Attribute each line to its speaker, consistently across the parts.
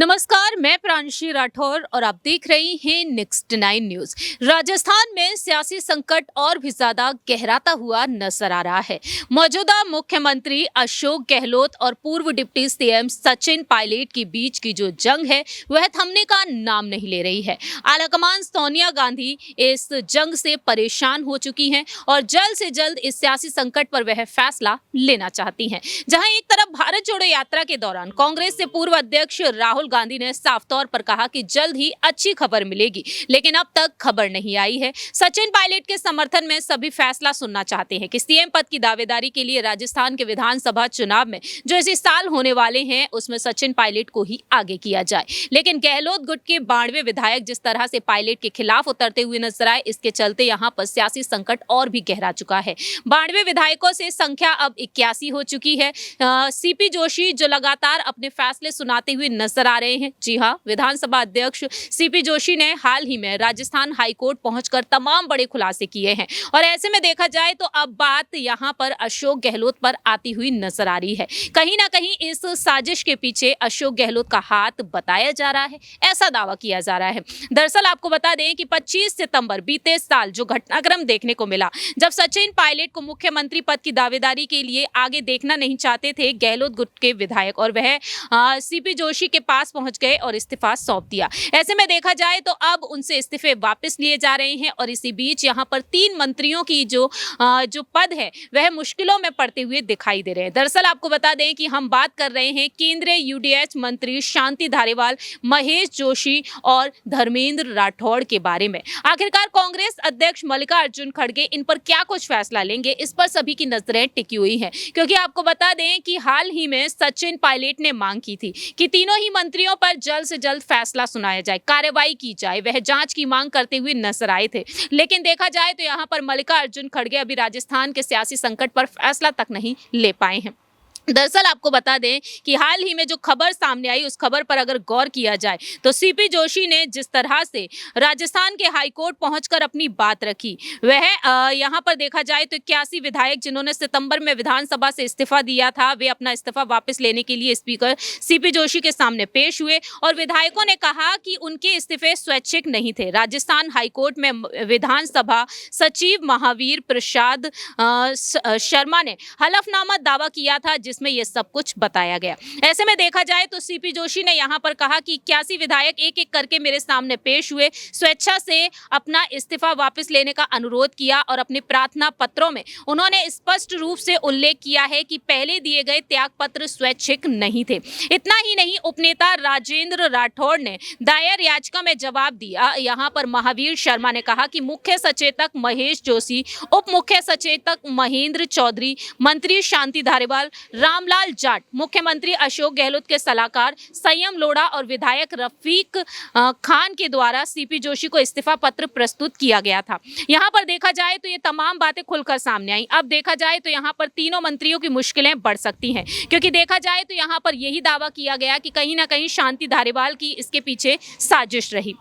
Speaker 1: नमस्कार, मैं प्रांशी राठौर और आप देख रही हैं नेक्स्ट 9 न्यूज। राजस्थान में सियासी संकट और भी ज्यादा गहराता हुआ नजर आ रहा है। मौजूदा मुख्यमंत्री अशोक गहलोत और पूर्व डिप्टी सीएम सचिन पायलट के बीच की जो जंग है वह थमने का नाम नहीं ले रही है। आलाकमान सोनिया गांधी इस जंग से परेशान हो चुकी हैं और जल्द से जल्द इस सियासी संकट पर वह फैसला लेना चाहती हैं। जहां एक तरफ भारत जोड़ो यात्रा के दौरान कांग्रेस से पूर्व अध्यक्ष राहुल गांधी ने साफ तौर पर कहा कि जल्द ही अच्छी खबर मिलेगी, लेकिन अब तक खबर नहीं आई है। सचिन पायलट के समर्थन में सभी फैसला सुनना चाहते हैं कि सीएम पद की दावेदारी के लिए राजस्थान के विधानसभा चुनाव में जो इसी साल होने वाले हैं उसमें सचिन पायलट को ही आगे किया जाए। लेकिन गहलोत गुट के 92 विधायक जिस तरह से पायलट के खिलाफ उतरते हुए नजर आए, इसके चलते यहाँ पर सियासी संकट और भी गहरा चुका है। 92 विधायकों से संख्या अब 81 हो चुकी है। सीपी जोशी जो लगातार अपने फैसले सुनाते हुए नजर आ रहे हैं। जी हां, विधानसभा अध्यक्ष सीपी जोशी ने हाल ही में राजस्थान हाईकोर्ट पहुंचकर तमाम बड़े खुलासे किए हैं और ऐसे में देखा जाए तो अब बात यहां पर अशोक गहलोत पर आती हुई नजर आ रही है। कहीं ना कहीं इस साजिश के पीछे अशोक गहलोत का हाथ बताया जा रहा है, ऐसा दावा किया जा रहा है। दरअसल आपको बता दें कि 25 सितंबर बीते साल जो घटनाक्रम देखने को मिला, जब सचिन पायलट को मुख्यमंत्री पद की दावेदारी के लिए आगे देखना नहीं चाहते थे गहलोत गुट के विधायक और वह सीपी जोशी के पास पहुंच गए और इस्तीफा सौंप दिया। ऐसे में देखा जाए तो अब उनसे इस्तीफे वापस लिए जा रहे हैं और इसी बीच यहां पर 3 मंत्रियों की जो पद है वह मुश्किलों में पड़ते हुए दिखाई दे रहे हैं। दरअसल आपको बता दें कि हम बात कर रहे हैं केंद्रीय यूडीएच मंत्री शांति धारीवाल, महेश जोशी और धर्मेंद्र राठौड़ के बारे में। आखिरकार कांग्रेस अध्यक्ष मल्लिकार्जुन खड़गे इन पर क्या कुछ फैसला लेंगे, इस पर सभी की नजरें टिकी हुई हैं, क्योंकि आपको बता दें कि हाल ही में सचिन पायलट ने मांग की थी कि तीनों ही मंत्रियों पर जल्द से जल्द फैसला सुनाया जाए, कार्रवाई की जाए। वह जांच की मांग करते हुए नजर आए थे, लेकिन देखा जाए तो यहां पर मल्लिकार्जुन खड़गे अभी राजस्थान के सियासी संकट पर फैसला तक नहीं ले पाए हैं। दरअसल आपको बता दें कि हाल ही में जो खबर सामने आई उस खबर पर अगर गौर किया जाए तो सीपी जोशी ने जिस तरह से राजस्थान के हाईकोर्ट पहुंचकर अपनी बात रखी, वह यहां पर देखा जाए तो 81 विधायक जिन्होंने सितंबर में विधानसभा से इस्तीफा दिया था, वे अपना इस्तीफा वापस लेने के लिए स्पीकर सीपी जोशी के सामने पेश हुए और विधायकों ने कहा कि उनके इस्तीफे स्वैच्छिक नहीं थे। राजस्थान हाईकोर्ट में विधानसभा सचिव महावीर प्रसाद शर्मा ने हलफनामा दावा किया था जिसमें यह सब कुछ बताया गया। ऐसे में देखा जाए तो सीपी जोशी ने यहां पर कहा कि 81 विधायक एक एक करके मेरे सामने पेश हुए, स्वेच्छा से अपना इस्तीफा वापस लेने का अनुरोध किया और अपने प्रार्थना पत्रों में उन्होंने स्पष्ट रूप से उल्लेख किया है कि पहले दिए गए त्याग पत्र स्वैच्छिक नहीं थे। इतना ही नहीं, उपनेता राजेंद्र राठौड़ ने दायर याचिका में जवाब दिया। यहां पर महावीर शर्मा ने कहा कि मुख्य सचेतक महेश जोशी, उप मुख्य सचेतक महेंद्र चौधरी, मंत्री शांति धारीवाल, रामलाल जाट, मुख्यमंत्री अशोक गहलोत के सलाहकार संयम लोढ़ा और विधायक रफीक खान के द्वारा सीपी जोशी को इस्तीफा पत्र प्रस्तुत किया गया था। यहां पर देखा जाए तो ये तमाम बातें खुलकर सामने आई। अब देखा जाए तो यहां पर तीनों मंत्रियों की मुश्किलें बढ़ सकती हैं, क्योंकि देखा जाए तो यहां पर यही दावा किया गया कि कहीं ना कहीं शांति धारीवाल की इसके पीछे साजिश रही।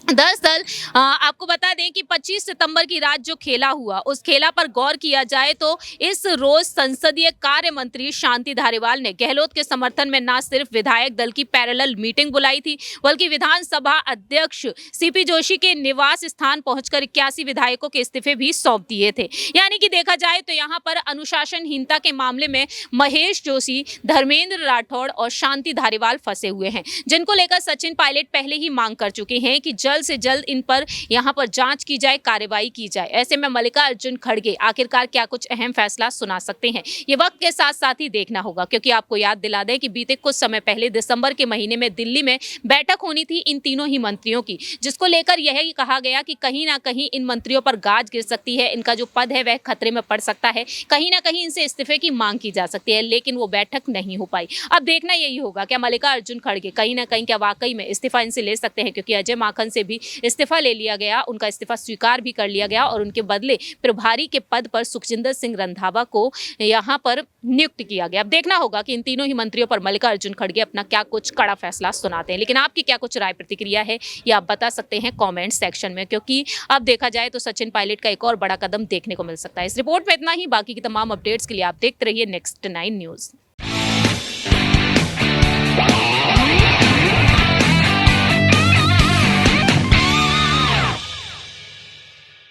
Speaker 1: दरअसल आपको बता दें कि 25 सितंबर की रात जो खेला हुआ, उस खेला पर गौर किया जाए तो इस रोज संसदीय कार्य मंत्री शांति धारीवाल ने गहलोत के समर्थन में न सिर्फ विधायक दल की पैरेलल मीटिंग बुलाई थी, बल्कि विधानसभा अध्यक्ष सीपी जोशी के निवास स्थान पहुंचकर 81 विधायकों के इस्तीफे भी सौंप दिए थे। यानी कि देखा जाए तो यहाँ पर अनुशासनहीनता के मामले में महेश जोशी, धर्मेंद्र राठौड़ और शांति धारीवाल फंसे हुए हैं, जिनको लेकर सचिन पायलट पहले ही मांग कर चुके हैं कि जल्द से जल्द इन पर यहां पर जांच की जाए, कार्रवाई की जाए। ऐसे में मल्लिकार्जुन खड़गे आखिरकार क्या कुछ अहम फैसला सुना सकते हैं, ये वक्त के साथ साथ ही देखना होगा, क्योंकि आपको याद दिला दें कि बीते कुछ समय पहले दिसंबर के महीने में दिल्ली में बैठक होनी थी इन तीनों ही मंत्रियों की, जिसको लेकर यह कहा गया कि कहीं ना कहीं इन मंत्रियों पर गाज गिर सकती है, इनका जो पद है वह खतरे में पड़ सकता है, कहीं ना कहीं इनसे इस्तीफे की मांग की जा सकती है, लेकिन वो बैठक नहीं हो पाई। अब देखना यही होगा क्या मल्लिकार्जुन खड़गे कहीं ना कहीं क्या वाकई में इस्तीफा इनसे ले सकते हैं, क्योंकि अजय माकन से भी इस्तीफा ले लिया गया, उनका इस्तीफा स्वीकार भी कर लिया गया और उनके बदले प्रभारी के पद पर सुखजिंदर सिंह रंधावा को यहां पर नियुक्त किया गया। अब देखना होगा कि इन तीनों ही मंत्रियों पर मल्लिकार्जुन खड़गे अपना क्या कुछ कड़ा फैसला सुनाते हैं। लेकिन आपकी क्या कुछ राय प्रतिक्रिया है ये आप बता सकते हैं कमेंट सेक्शन में, क्योंकि अब देखा जाए तो सचिन पायलट का एक और बड़ा कदम देखने को मिल सकता है। इस रिपोर्ट में इतना ही। बाकी की तमाम अपडेट्स के लिए आप देखते रहिए नेक्स्ट 9 न्यूज।